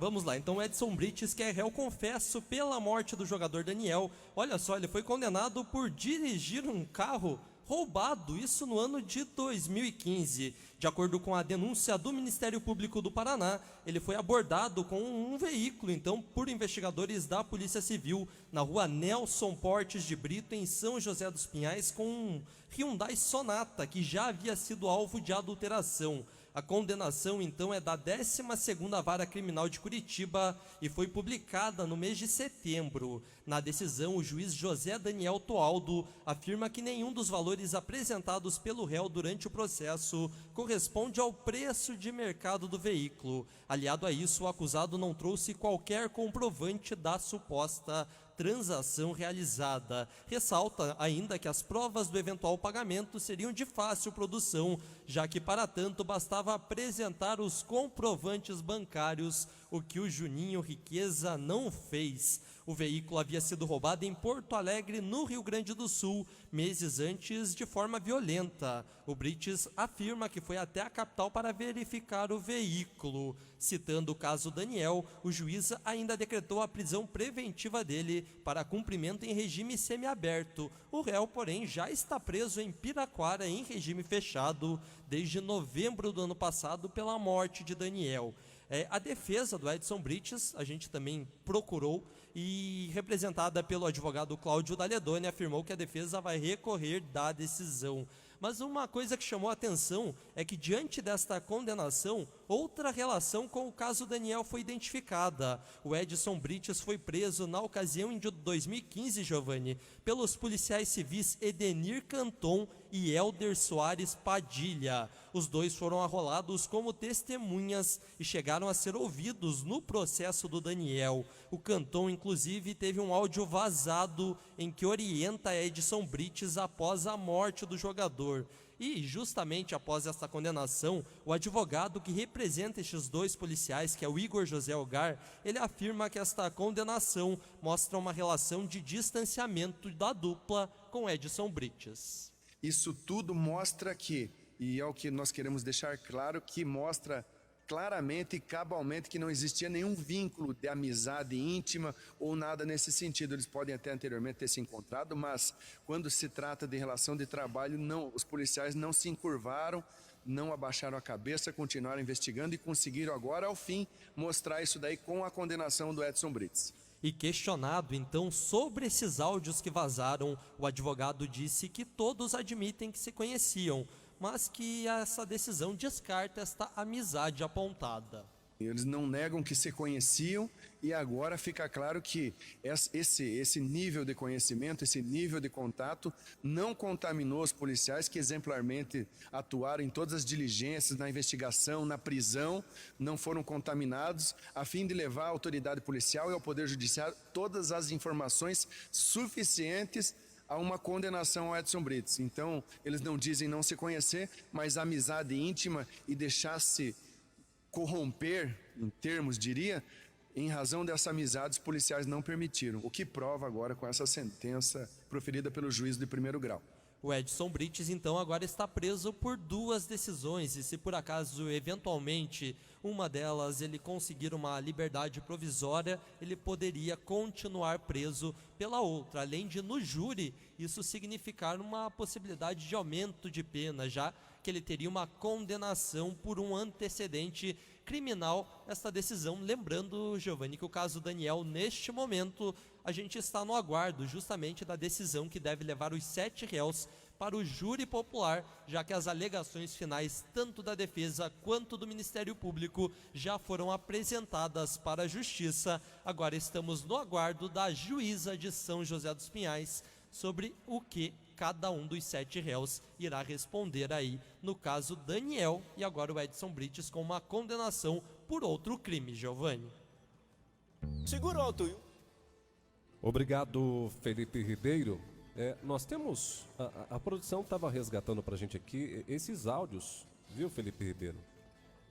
Vamos lá, então Edson Brites, que é réu confesso pela morte do jogador Daniel. Olha só, ele foi condenado por dirigir um carro roubado, isso no ano de 2015. De acordo com a denúncia do Ministério Público do Paraná, ele foi abordado com um veículo, então, por investigadores da Polícia Civil, na rua Nelson Portes de Brito, em São José dos Pinhais, com um Hyundai Sonata, que já havia sido alvo de adulteração. A condenação, então, é da 12ª Vara Criminal de Curitiba e foi publicada no mês de setembro. Na decisão, o juiz José Daniel Toaldo afirma que nenhum dos valores apresentados pelo réu durante o processo corresponde ao preço de mercado do veículo. Aliado a isso, o acusado não trouxe qualquer comprovante da suposta transação realizada. Ressalta ainda que as provas do eventual pagamento seriam de fácil produção, já que para tanto bastava apresentar os comprovantes bancários, o que o Juninho Riqueza não fez. O veículo havia sido roubado em Porto Alegre, no Rio Grande do Sul, meses antes, de forma violenta. O Brites afirma que foi até a capital para verificar o veículo. Citando o caso Daniel, o juiz ainda decretou a prisão preventiva dele para cumprimento em regime semiaberto. O réu, porém, já está preso em Piraquara em regime fechado desde novembro do ano passado pela morte de Daniel. A defesa do Edson Brites, a gente também procurou, e representada pelo advogado Cláudio Daledoni, afirmou que a defesa vai recorrer da decisão. Mas uma coisa que chamou a atenção é que, diante desta condenação, outra relação com o caso Daniel foi identificada. O Edson Brites foi preso na ocasião de 2015, Giovanni, pelos policiais civis Edenir Canton e Helder Soares Padilha. Os dois foram arrolados como testemunhas e chegaram a ser ouvidos no processo do Daniel. O Canton, inclusive, teve um áudio vazado em que orienta Edson Brites após a morte do jogador. E justamente após essa condenação, o advogado que representa estes dois policiais, que é o Igor José Algar, ele afirma que esta condenação mostra uma relação de distanciamento da dupla com Edson Brites. Isso tudo mostra que, e é o que nós queremos deixar claro, que mostra claramente e cabalmente que não existia nenhum vínculo de amizade íntima ou nada nesse sentido. Eles podem até anteriormente ter se encontrado, mas quando se trata de relação de trabalho, não, os policiais não se encurvaram, não abaixaram a cabeça, continuaram investigando e conseguiram agora, ao fim, mostrar isso daí com a condenação do Edson Brites. E questionado, então, sobre esses áudios que vazaram, o advogado disse que todos admitem que se conheciam, mas que essa decisão descarta esta amizade apontada. Eles não negam que se conheciam e agora fica claro que esse nível de conhecimento, esse nível de contato não contaminou os policiais que exemplarmente atuaram em todas as diligências, na investigação, na prisão, não foram contaminados, a fim de levar à autoridade policial e ao Poder Judiciário todas as informações suficientes a uma condenação ao Edson Brites. Então, eles não dizem não se conhecer, mas a amizade íntima e deixar-se corromper, em termos, diria, em razão dessa amizade, os policiais não permitiram, o que prova agora com essa sentença proferida pelo juiz de primeiro grau. O Edson Brites, então, agora está preso por duas decisões e se por acaso, eventualmente, uma delas ele conseguir uma liberdade provisória, ele poderia continuar preso pela outra, além de no júri isso significar uma possibilidade de aumento de pena, já que ele teria uma condenação por um antecedente criminal. Esta decisão, lembrando, Giovanni, que o caso Daniel, neste momento, a gente está no aguardo justamente da decisão que deve levar os 7 réus para o júri popular, já que as alegações finais, tanto da defesa quanto do Ministério Público, já foram apresentadas para a Justiça. Agora estamos no aguardo da juíza de São José dos Pinhais sobre o que cada um dos 7 réus irá responder aí no caso Daniel e agora o Edson Brites com uma condenação por outro crime, Giovanni. Segura o alto. Obrigado, Felipe Ribeiro. Nós temos, a produção estava resgatando para a gente aqui esses áudios, viu, Felipe Ribeiro?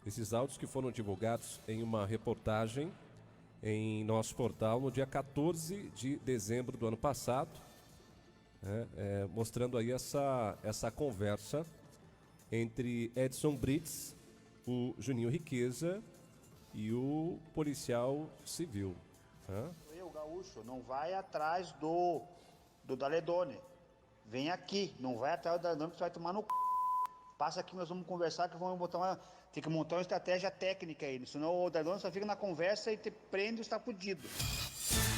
Esses áudios que foram divulgados em uma reportagem em nosso portal no dia 14 de dezembro do ano passado, mostrando aí essa conversa entre Edson Brites, o Juninho Riqueza e o policial civil. Hã? Eu, gaúcho, não vai atrás do Daledone. Vem aqui, não vai atrás do Daledone que você vai tomar no c... Passa aqui, nós vamos conversar que vamos botar uma... Tem que montar uma estratégia técnica aí, senão o Daledone só fica na conversa e te prende e está fudido.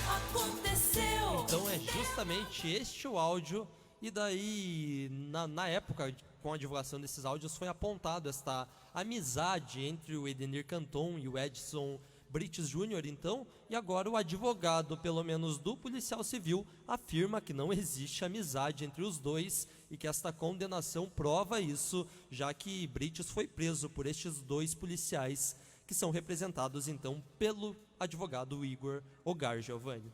Aconteceu. Então é justamente este o áudio, e daí, na época, com a divulgação desses áudios, foi apontado esta amizade entre o Edenir Canton e o Edson Brites Júnior, então, e agora o advogado, pelo menos do policial civil, afirma que não existe amizade entre os dois e que esta condenação prova isso, já que Brites foi preso por estes dois policiais que são representados, então, pelo advogado Igor Ogar Giovanni.